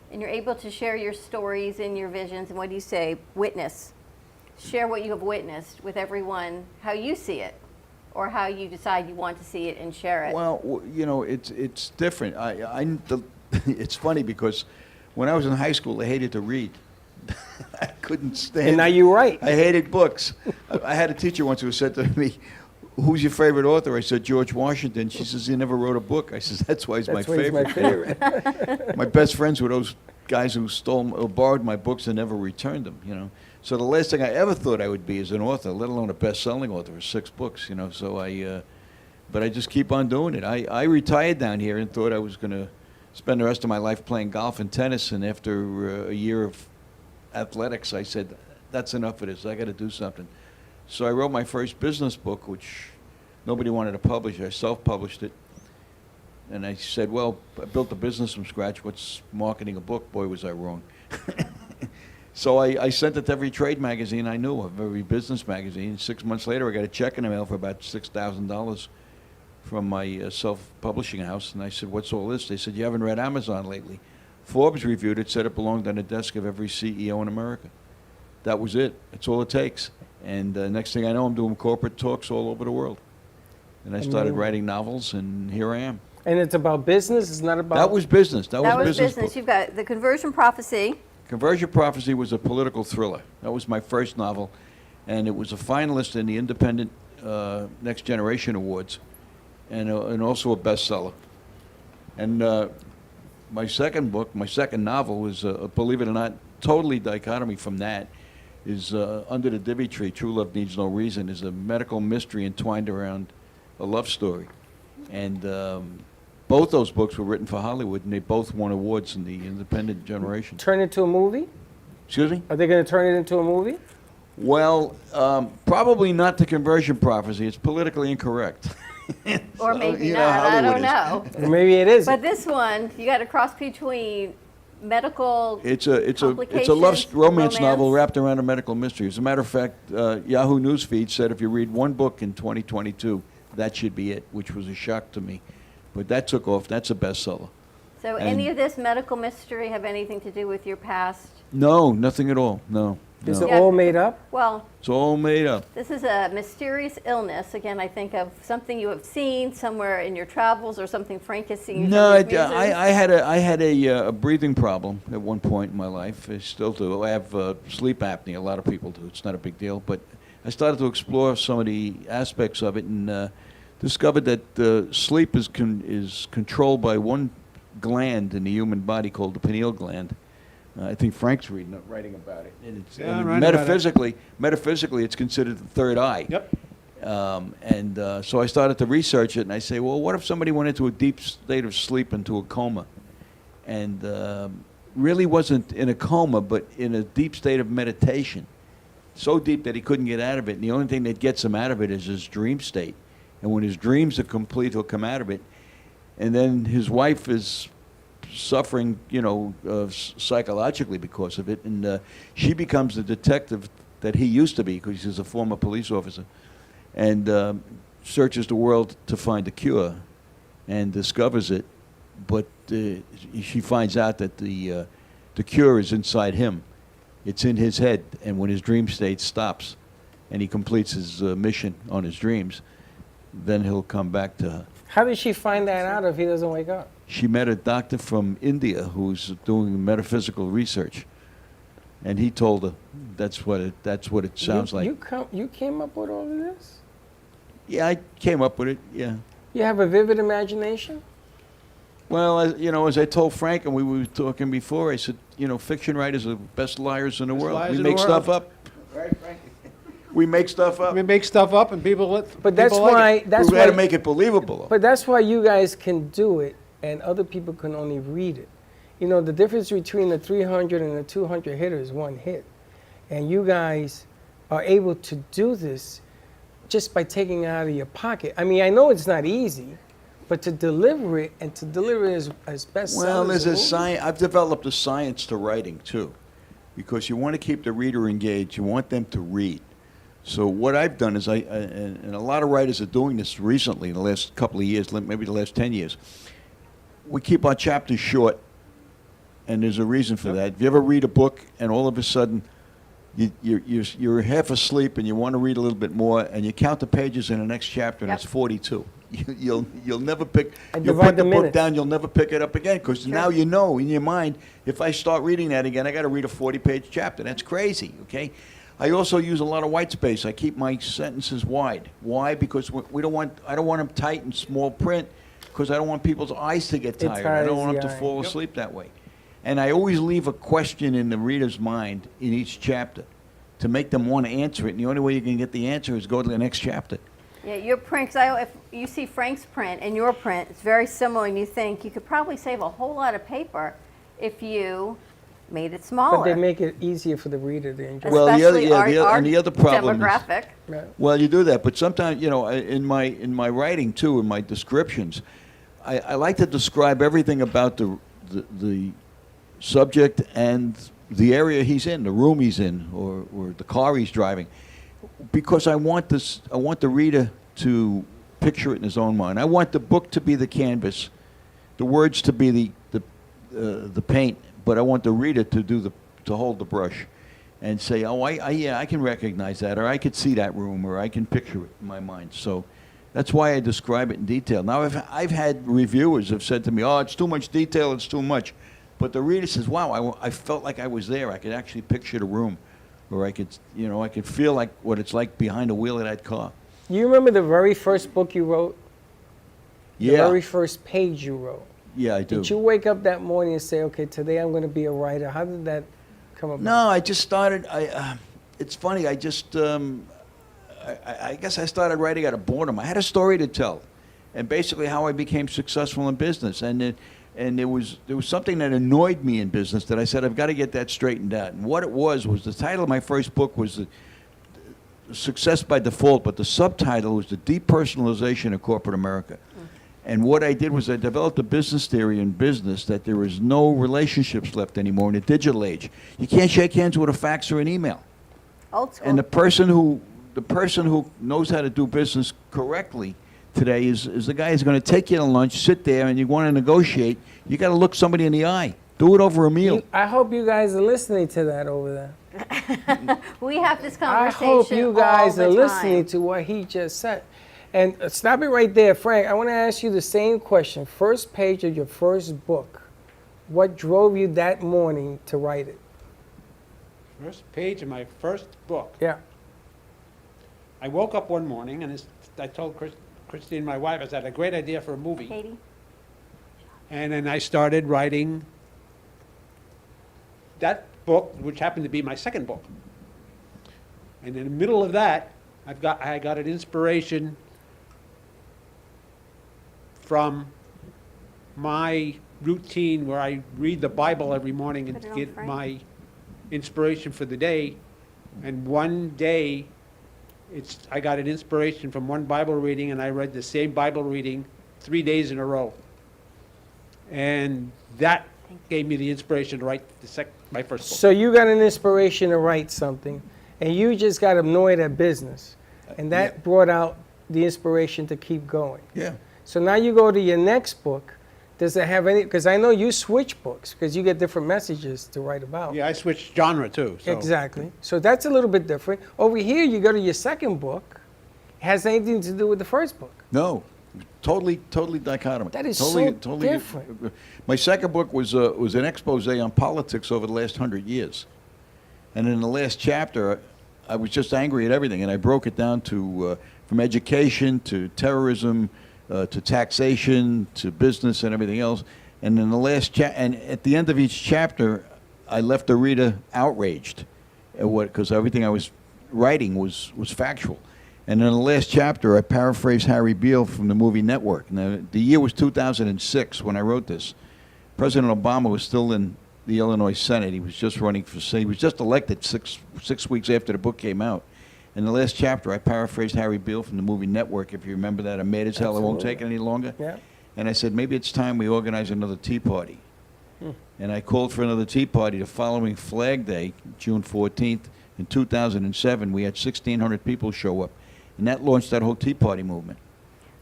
And you're able to share your stories and your visions, and what do you say? Witness. Share what you have witnessed with everyone, how you see it, or how you decide you want to see it and share it. Well, you know, it's different. It's funny because when I was in high school, I hated to read. I couldn't stand. And now you write. I hated books. I had a teacher once who said to me, who's your favorite author? I said, George Washington. She says, he never wrote a book. I says, that's why he's That's my why he's favorite. my favorite. My best friends were those guys who stole or borrowed my books and never returned them, you know. So the last thing I ever thought I would be is an author, let alone a best-selling author of 6 books, you know. So but I just keep on doing it. I retired down here and thought I was going to spend the rest of my life playing golf and tennis, and after a year of athletics, I said, that's enough of this. I got to do something. So I wrote my first business book, which nobody wanted to publish. I self-published it. And I said, well, I built a business from scratch. What's marketing a book? Boy, was I wrong. So I sent it to every trade magazine I knew of, every business magazine. 6 months later, I got a check in the mail for about $6,000 from my self-publishing house. And I said, what's all this? They said, you haven't read Amazon lately. Forbes reviewed it, said it belonged on the desk of every CEO in America. That was it. That's all it takes. And next thing I know, I'm doing corporate talks all over the world. And I started writing novels, and here I am. And it's about business? It's not about... That was business. That was business book. You've got The Conversion Prophecy. Conversion Prophecy was a political thriller. That was my first novel. And it was a finalist in the Independent Next Generation Awards, and also a bestseller. And my second book, my second novel, was, believe it or not, totally dichotomy from that, is Under the Divvy Tree, True Love Needs No Reason, is a medical mystery entwined around a love story. And both those books were written for Hollywood, and they both won awards in the Independent Generation. Turn it into a movie? Excuse me? Are they going to turn it into a movie? Well, probably not The Conversion Prophecy. It's politically incorrect. Or maybe you know, not. I Hollywood don't know. Or maybe it is. But this one, you got a cross between medical It's a complications, romance novel wrapped around a medical mystery. As a matter of fact, Yahoo Newsfeed said if you read one book in 2022, that should be it, which was a shock to me. But that took off. That's a bestseller. So any of this medical mystery have anything to do with your past? No, nothing at all. No. Is no. it all made up? Well, It's all made up. this is a mysterious illness. Again, I think of something you have seen somewhere in your travels or something Frank has seen. No, from his musings. I had a breathing problem at one point in my life. I still do. I have sleep apnea. A lot of people do. It's not a big deal. But I started to explore some of the aspects of it and discovered that sleep is controlled by one gland in the human body called the pineal gland. I think Frank's writing about it. And it's, Yeah, and I'm writing about it. metaphysically, it's considered the third eye. Yep. So I started to research it, and I say, well, what if somebody went into a deep state of sleep, into a coma, and really wasn't in a coma, but in a deep state of meditation, so deep that he couldn't get out of it, and the only thing that gets him out of it is his dream state. And when his dreams are complete, he'll come out of it. And then his wife is suffering, psychologically because of it, and she becomes the detective that he used to be, because he's a former police officer, and searches the world to find a cure, and discovers it, but she finds out that the cure is inside him. It's in his head, and when his dream state stops, and he completes his mission on his dreams, then he'll come back to her. How did she find that out if he doesn't wake up? She met a doctor from India who's doing metaphysical research, and he told her that's what it sounds like. You came up with all of this? Yeah, I came up with it. Yeah. You have a vivid imagination? Well, as I told Frank, and we were talking before, I said, fiction writers are the best liars in the world. liars We in the make stuff world. up. Right, Frank? We make stuff up. We make stuff up, and people But that's people like why it. that's we why got to make it believable. But that's why you guys can do it and other people can only read it. The difference between the 300 and the 200 hitter is one hit. And you guys are able to do this just by taking it out of your pocket. I mean, I know it's not easy, but to deliver it and to deliver it as best Well, there's a movie. science. I've developed a science to writing too, because you want to keep the reader engaged. You want them to read. So what I've done is and a lot of writers are doing this recently in the last couple of years, maybe the last 10 years. We keep our chapters short, and there's a reason for that. If you ever read a book and all of a sudden you're half asleep and you want to read a little bit more, and you count the pages in the next chapter, and it's 42. You'll never pick. You'll put the book down. You'll never pick it up again, because now you know in your mind, if I start reading that again, I got to read a 40-page chapter. That's crazy. Okay. I also use a lot of white space. I keep my sentences wide. Why? Because I don't want them tight and small print, because I don't want people's eyes to get tired. I don't want them to fall asleep that way. And I always leave a question in the reader's mind in each chapter to make them want to answer it. And the only way you can get the answer is go to the next chapter. Yeah, your print, if you see Frank's print and your print, it's very similar, and you think you could probably save a whole lot of paper if you made it smaller. But they make it easier for the reader to enjoy. Well, Especially and the other problem demographic. Well, you do that, but sometimes, in my writing too, in my descriptions, I like to describe everything about the subject and the area he's in, the room he's in, or the car he's driving, because I want the reader to picture it in his own mind. I want the book to be the canvas, the words to be the paint, but I want the reader to hold the brush and say, oh, I can recognize that, or I could see that room, or I can picture it in my mind. So that's why I describe it in detail. Now, I've had reviewers have said to me, oh, it's too much detail, it's too much. But the reader says, wow, I felt like I was there. I could actually picture the room, or I could feel like what it's like behind the wheel of that car. You remember the very first book you wrote? Yeah. The very first page you wrote? Yeah, I do. Did you wake up that morning and say, okay, today I'm going to be a writer? How did that come about? No, I just started. It's funny. I just, I guess I started writing out of boredom. I had a story to tell, and basically how I became successful in business. And there was something that annoyed me in business that I said, I've got to get that straightened out. And what it was the title of my first book was Success by Default, but the subtitle was The Depersonalization of Corporate America. And what I did was I developed a business theory in business that there is no relationships left anymore in the digital age. You can't shake hands with a fax or an email. Old school. And the person who knows how to do business correctly today is the guy who's going to take you to lunch, sit there, and you want to negotiate. You got to look somebody in the eye. Do it over a meal. I hope you guys are listening to that over there. We have this I conversation hope you guys all are the listening time. to what he just said. And stop it right there, Frank. I want to ask you the same question. First page of your first book. What drove you that morning to write it? First page of my first book. Yeah. I woke up one morning and I told Christine, my wife, I said, I had a great idea for a movie. Katie? And then I started writing that book, which happened to be my second book. And in the middle of that, I got an inspiration from my routine where I read the Bible every morning and Put it on get Frank. my inspiration for the day. And one day, I got an inspiration from one Bible reading, and I read the same Bible reading 3 days in a row. And that gave me the inspiration to write my first book. So you got an inspiration to write something, and you just got annoyed at business, and that brought out the inspiration to keep going. Yeah. So now you go to your next book. Does it have any? Because I know you switch books because you get different messages to write about. Yeah, I switched genre too. So. Exactly. So that's a little bit different. Over here, you go to your second book. It has anything to do with the first book. No, totally dichotomous. That is totally different. My second book was an expose on politics over the last 100 years, and in the last chapter, I was just angry at everything, and I broke it down to from education to terrorism, to taxation to business and everything else. And in the last and at the end of each chapter, I left the reader outraged, because everything I was writing was factual. And in the last chapter, I paraphrased Harry Beale from the movie Network. Now, the year was 2006 when I wrote this. President Obama was still in the Illinois Senate. He was just running for Senate. He was just elected six weeks after the book came out. In the last chapter, I paraphrased Harry Beale from the movie Network, if you remember that. I'm mad as hell, I won't take it any longer. Yeah. And I said, maybe it's time we organize another Tea Party. And I called for another Tea Party the following Flag Day, June 14th, in 2007. We had 1,600 people show up. And that launched that whole Tea Party movement.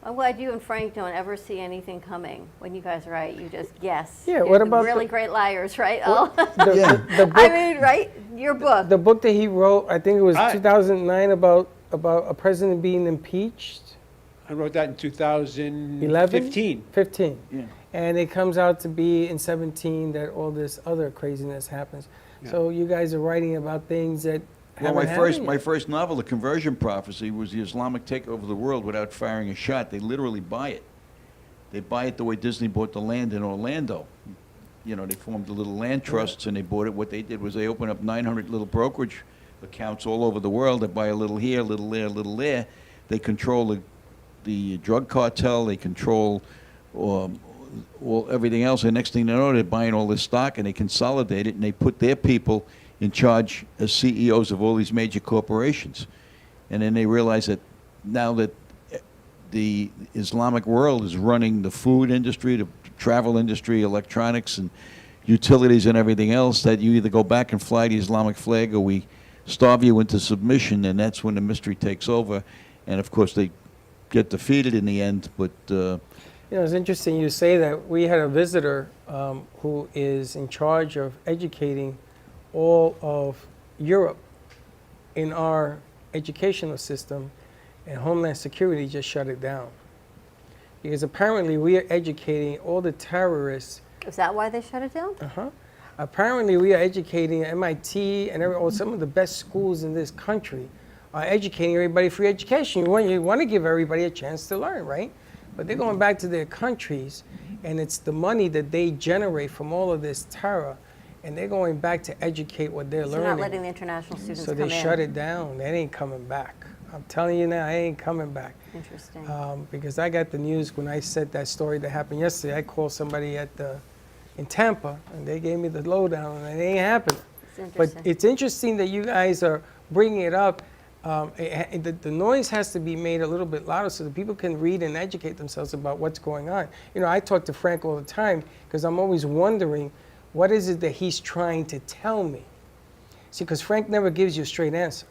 I'm glad you and Frank don't ever see anything coming when you guys write. You just guess. Yeah, You're what the about really great liars, right? What- Oh. the book, I mean, right? Your book. the book that he wrote, I think it was Right. 2009, about a president being impeached. I wrote that in 11? 2015. 15. Yeah. And it comes out to be in 17 that all this other craziness happens. Yeah. So you guys are writing about things that Well, haven't had it my yet. first novel, The Conversion Prophecy, was the Islamic takeover of the world without firing a shot. They literally buy it. They buy it the way Disney bought the land in Orlando. You know, they formed the little land trusts and they bought it. What they did was they opened up 900 little brokerage accounts all over the world. They buy a little here, a little there, a little there. They control the drug cartel. They control everything else. And next thing you know, they're buying all this stock and they consolidate it and they put their people in charge as CEOs of all these major corporations. And then they realize that now that the Islamic world is running the food industry, the travel industry, electronics and utilities and everything else, that you either go back and fly the Islamic flag or we starve you into submission, and that's when the mystery takes over. And of course they get defeated in the end, but You know, it's interesting you say that. We had a visitor who is in charge of educating all of Europe in our educational system, and Homeland Security just shut it down. Because apparently we are educating all the terrorists. Is that why they shut it down? Uh-huh. Apparently we are educating MIT and some of the best schools in this country are educating everybody free education. You want to give everybody a chance to learn, right? But they're going back to their countries, and it's the money that they generate from all of this terror, and they're going back to educate what they're So learning. they're not letting the international students So come in. they shut it down. They ain't coming back. I'm telling you now, I ain't coming back. Interesting. Because I got the news when I said that story that happened yesterday. I called somebody in Tampa, and they gave me the lowdown, and it ain't happening. It's But interesting. it's interesting that you guys are bringing it up. The noise has to be made a little bit louder so that people can read and educate themselves about what's going on. You know, I talk to Frank all the time because I'm always wondering, what is it that he's trying to tell me? See, because Frank never gives you a straight answer.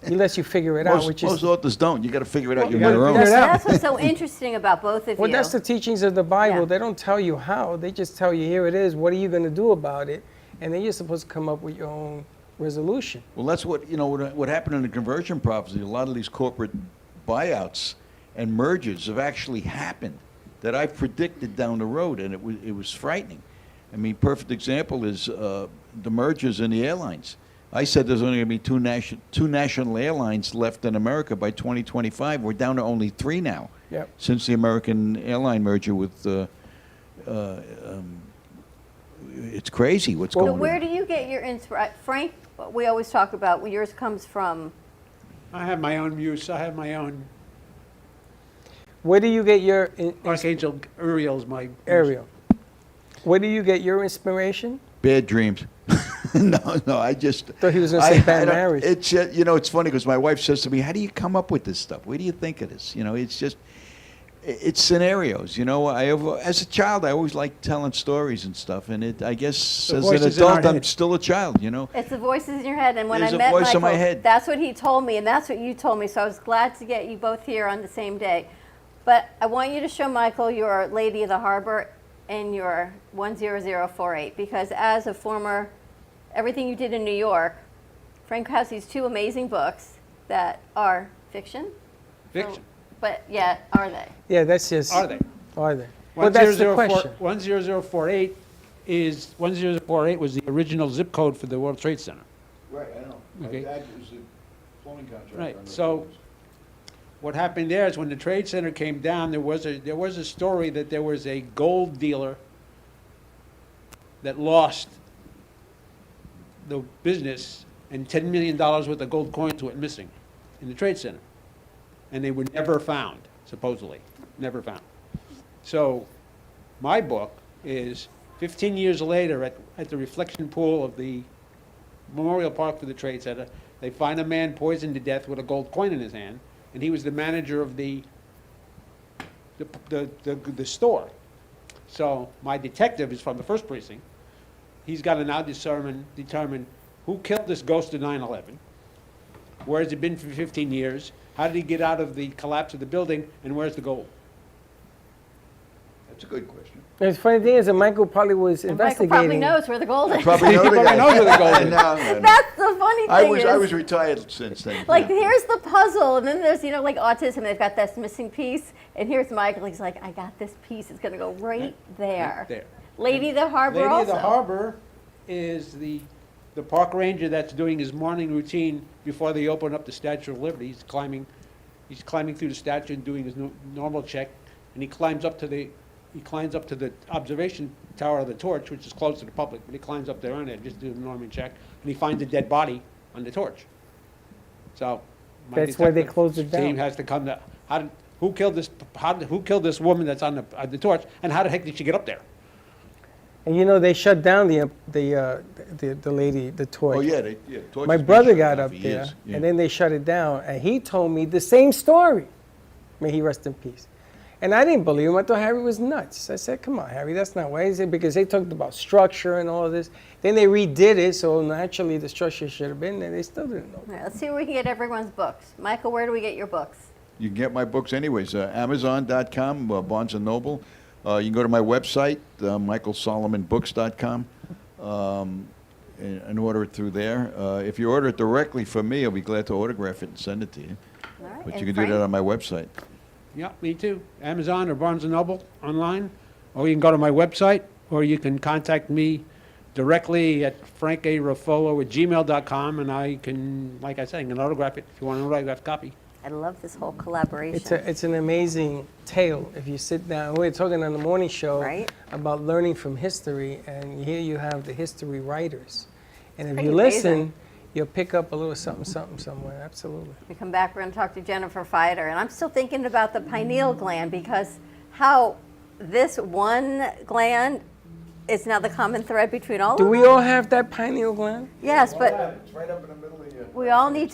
He lets you figure it out, most, which is... most authors don't. You got to figure it out Well, on your own. That's what's so interesting about both of Well, you. that's the teachings of the Bible. Yeah. They don't tell you how. They just tell you, here it is. What are you going to do about it? And then you're supposed to come up with your own resolution. Well, that's what, you know, what happened in the Conversion Prophecy. A lot of these corporate buyouts and mergers have actually happened that I predicted down the road, and it was frightening. I mean, perfect example is the mergers in the airlines. I said there's only going to be two national airlines left in America by 2025. We're down to only 3 now. Yep. Since the American airline merger with, it's crazy what's So going where on. do you get your inspiration? Frank, we always talk about, yours comes from... I have my own muse. I have my own. Where do you get your... Archangel Uriel's my. Ariel. Where do you get your inspiration? Bad dreams. No, I just... Thought he was gonna say bad don't- marriage. It's, you know, it's funny because my wife says to me, how do you come up with this stuff? Where do you think of this? You know, it's just, it's scenarios. You know, as a child, I always liked telling stories and stuff. And I guess The as an voices in our adult, I'm head. still a child, you know? It's the voices in your head, and when There's I a met voice Michael, in my head. that's what he told me, and that's what you told me, so I was glad to get you both here on the same day. But I want you to show Michael your Lady of the Harbor and your 10048, because as a former, everything you did in New York, Frank has these 2 amazing books that are fiction. Fiction. But yet, are they? Yeah, that's just... Are they? Are they? Well, that's the question. 10048 is 1048 was the original zip code for the World Trade Center. Right, I know. Okay. My dad was a plumbing contractor. Right. So what happened there is when the Trade Center came down, there was a story that there was a gold dealer that lost the business, and $10 million worth of gold coins went missing in the Trade Center. And they were never found, supposedly, never found. So my book is 15 years later at the reflection pool of the Memorial Park for the Trade Center, they find a man poisoned to death with a gold coin in his hand, and he was the manager of the store. So my detective is from the 1st Precinct. He's got to now determine who killed this ghost of 9/11, where has it been for 15 years, how did he get out of the collapse of the building, and where's the gold? That's a good question. The funny thing is that Michael probably was And Michael investigating. probably knows where the gold is. Probably know the Probably guy. knows where the gold is. No. That's the funny thing I is, was retired since then. like, here's the puzzle, and then there's, you know, like autism, they've got this missing piece, and here's Michael, he's like, I got this piece, it's gonna go right there. There. Lady of the Harbor Lady also. of the Harbor is the the park ranger that's doing his morning routine before they open up the Statue of Liberty. He's climbing through the statue and doing his normal check, and he climbs up to the observation tower of the torch, which is closed to the public, but he climbs up there on it, just do the normal check, and he finds a dead body on the torch. So That's why they detective closed it team down. has to come to, who killed this woman that's on the torch, and how the heck did she get up there? And you know, they shut down the lady, the torch. Oh, yeah, torch My has been brother shut got down up for there, years, yeah. and then they shut it down, and he told me the same story. May he rest in peace. And I didn't believe him. I thought Harry was nuts. I said, come on, Harry, that's not why. He said, because they talked about structure and all of this. Then they redid it, so naturally the structure should have been there. They still didn't know. All right, let's see where we can get everyone's books. Michael, where do we get your books? You can get my books anyways, Amazon.com, Barnes & Noble. You can go to my website, MichaelSolomonBooks.com, and order it through there. If you order it directly from me, I'll be glad to autograph it and send it to you. All right, But and you can do Frank? that on my website. Yeah, me too. Amazon or Barnes & Noble online, or you can go to my website, or you can contact me directly at frankarofolo@gmail.com, and I can, like I said, I can autograph it if you want an autographed copy. I love this whole collaboration. It's an amazing tale if you sit down. We're talking on the morning show Right. about learning from history, and here you have the history writers. And if Pretty you listen, amazing. you'll pick up a little something somewhere. Absolutely. We come back, we're going to talk to Jennifer Fider. And I'm still thinking about the pineal gland, because how this one gland is now the common thread between all Do of we them. all have that pineal gland? Yes, but It's right up in the middle of your... we all need to